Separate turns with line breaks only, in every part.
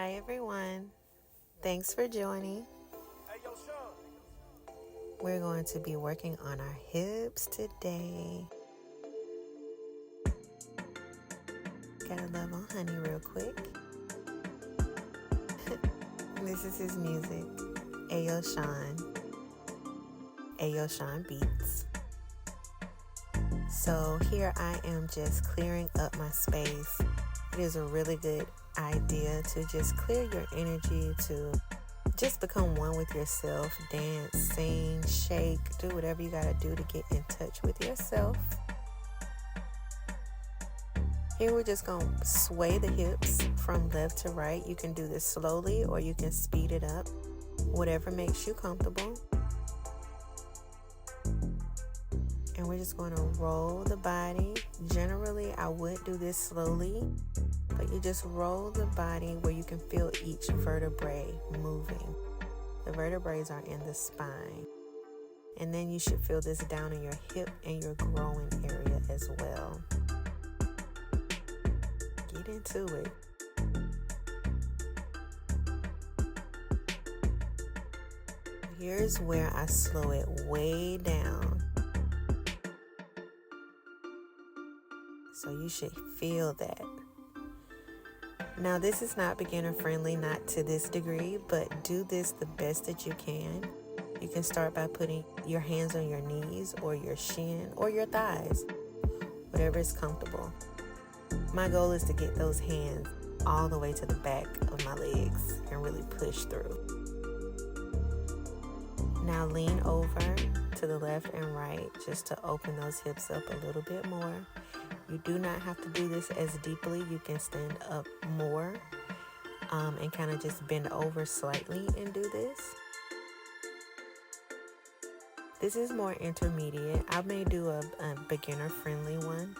Hi everyone, thanks for joining. We're going to be working on our hips today. Gotta love on Honey real quick. This is his music, Ayo Sean Beats. So here I am just clearing up my space. It is a really good idea to just clear your energy, to just become one with yourself, dance, sing, shake, do whatever you gotta do to get in touch with yourself. Here we're just gonna sway the hips from left to right. You can do this slowly or you can speed it up, whatever makes you comfortable. And we're just going to roll the body. Generally, I would do this slowly, but you just roll the body where you can feel each vertebrae moving. The vertebrae are in the spine. And then you should feel this down in your hip and your growing area as well. Get into it. Here's where I slow it way down. So you should feel that. Now this is not beginner friendly, not to this degree, but do this the best that you can. You can start by putting your hands on your knees or your shin or your thighs, whatever is comfortable. My goal is to get those hands all the way to the back of my legs and really push through. Now lean over to the left and right just to open those hips up a little bit more. You do not have to do this as deeply. You can stand up more and kind of just bend over slightly and do this. This is more intermediate. I may do a beginner-friendly one.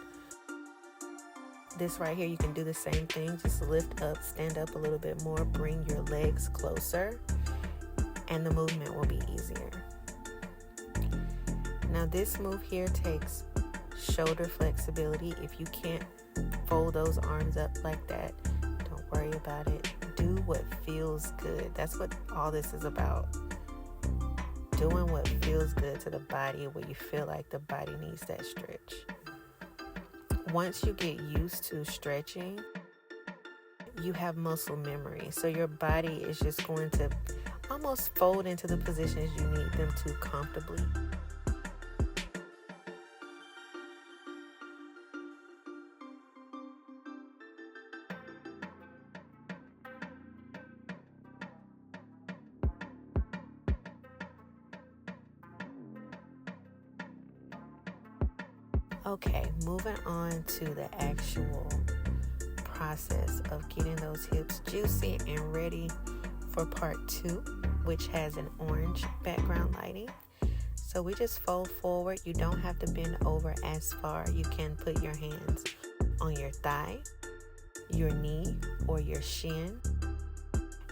This right here, you can do the same thing. Just lift up, stand up a little bit more, bring your legs closer, and the movement will be easier. Now this move here takes shoulder flexibility. If you can't fold those arms up like that, don't worry about it. Do what feels good. That's what all this is about. Doing what feels good to the body, where you feel like the body needs that stretch. Once you get used to stretching, you have muscle memory. So your body is just going to almost fold into the positions you need them to comfortably. Okay, moving on to the actual process of getting those hips juicy and ready for part 2, which has an orange background lighting. So we just fold forward. You don't have to bend over as far. You can put your hands on your thigh, your knee, or your shin.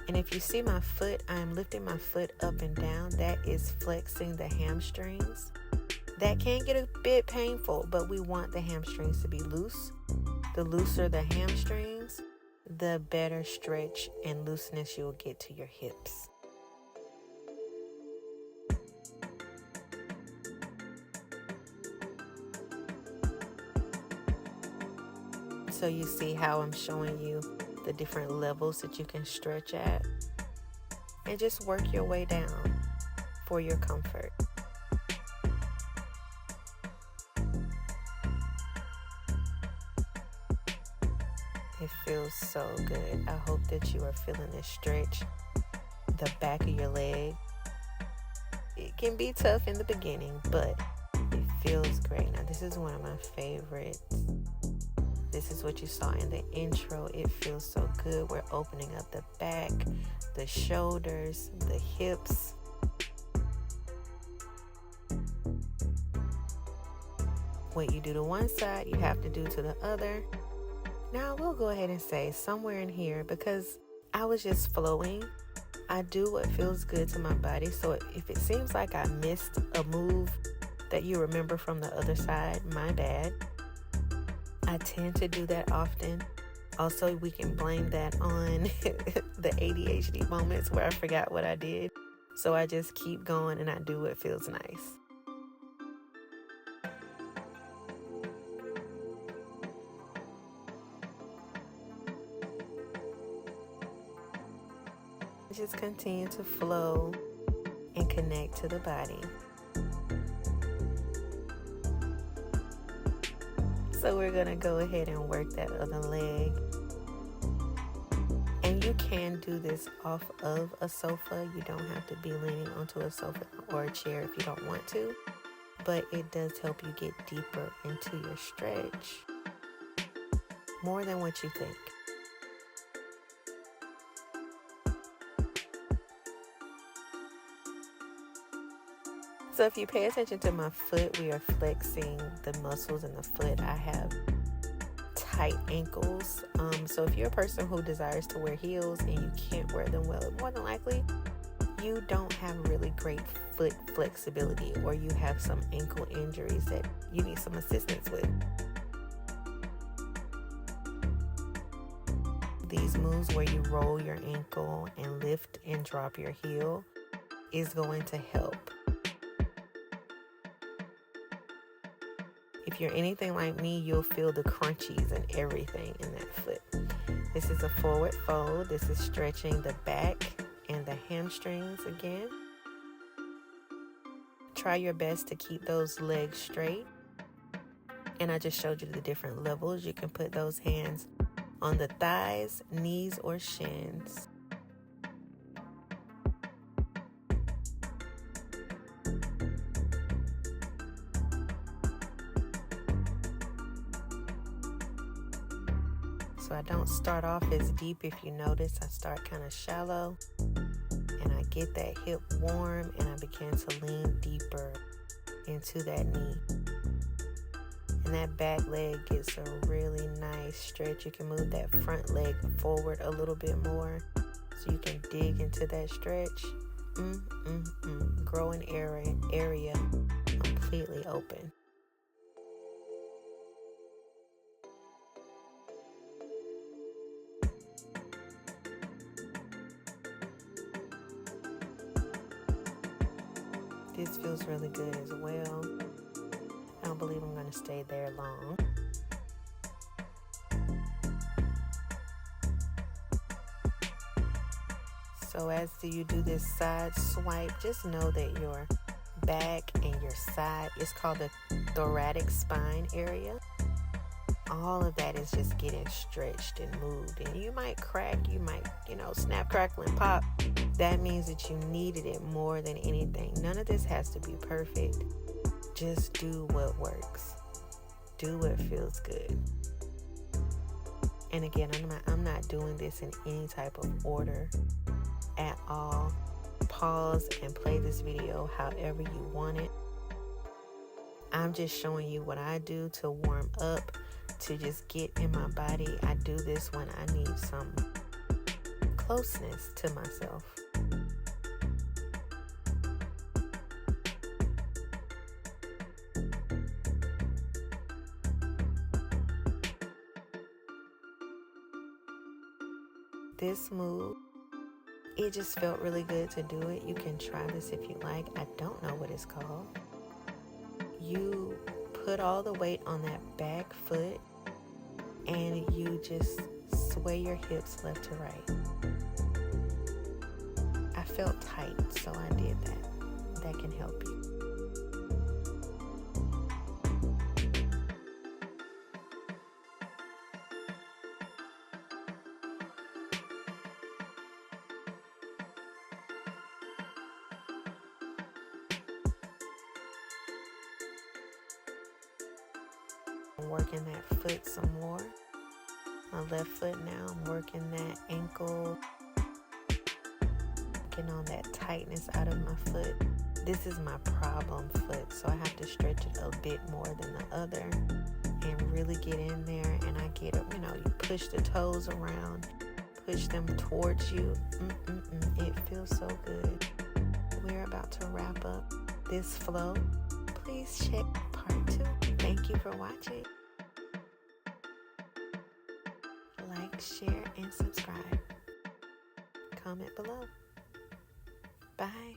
And if you see my foot, I'm lifting my foot up and down. That is flexing the hamstrings. That can get a bit painful, but we want the hamstrings to be loose. The looser the hamstrings, the better stretch and looseness you'll get to your hips. So you see how I'm showing you the different levels that you can stretch at, and just work your way down for your comfort. It feels so good. I hope that you are feeling this stretch, the back of your leg. It can be tough in the beginning, but it feels great. Now, this is one of my favorites. This is what you saw in the intro. It feels so good. We're opening up the back, the shoulders, the hips. What you do to one side, you have to do to the other. Now, I will go ahead and say somewhere in here, because I was just flowing, I do what feels good to my body. So if it seems like I missed a move that you remember from the other side, my bad. I tend to do that often. Also, we can blame that on the ADHD moments where I forgot what I did. So I just keep going and I do what feels nice. Just continue to flow and connect to the body. So we're going to go ahead and work that other leg. And you can do this off of a sofa. You don't have to be leaning onto a sofa or a chair if you don't want to. But it does help you get deeper into your stretch. More than what you think. So if you pay attention to my foot, we are flexing the muscles in the foot. I have tight ankles. So if you're a person who desires to wear heels and you can't wear them well, more than likely you don't have really great foot flexibility, or you have some ankle injuries that you need some assistance with. These moves where you roll your ankle and lift and drop your heel is going to help. If you're anything like me, you'll feel the crunchies and everything in that foot. This is a forward fold. This is stretching the back and the hamstrings again. Try your best to keep those legs straight. And I just showed you the different levels. You can put those hands on the thighs, knees, or shins. So I don't start off as deep. If you notice, I start kind of shallow and I get that hip warm and I begin to lean deeper into that knee. And that back leg gets a really nice stretch. You can move that front leg forward a little bit more so you can dig into that stretch. Growing area completely open. This feels really good as well. I don't believe I'm going to stay there long. So as you do this side swipe, just know that your back and your side is called the thoracic spine area. All of that is just getting stretched and moved. And you might crack, you might, snap, crackle, and pop. That means that you needed it more than anything. None of this has to be perfect. Just do what works. Do what feels good. And again, I'm not doing this in any type of order at all. Pause and play this video however you want it. I'm just showing you what I do to warm up, to just get in my body. I do this when I need some closeness to myself. This move, it just felt really good to do it. You can try this if you like. I don't know what it's called. You put all the weight on that back foot and you just sway your hips left to right. I felt tight, so I did that. That can help you. I'm working that foot some more. My left foot now, I'm working that ankle. Working on that tightness out of my foot. This is my problem foot, so I have to stretch it a bit more than the other and really get in there. And I get up, you push the toes around, push them towards you. It feels so good. We're about to wrap up this flow. Please check part 2. Thank you for watching. Like, like, share, and subscribe. Comment below. Bye.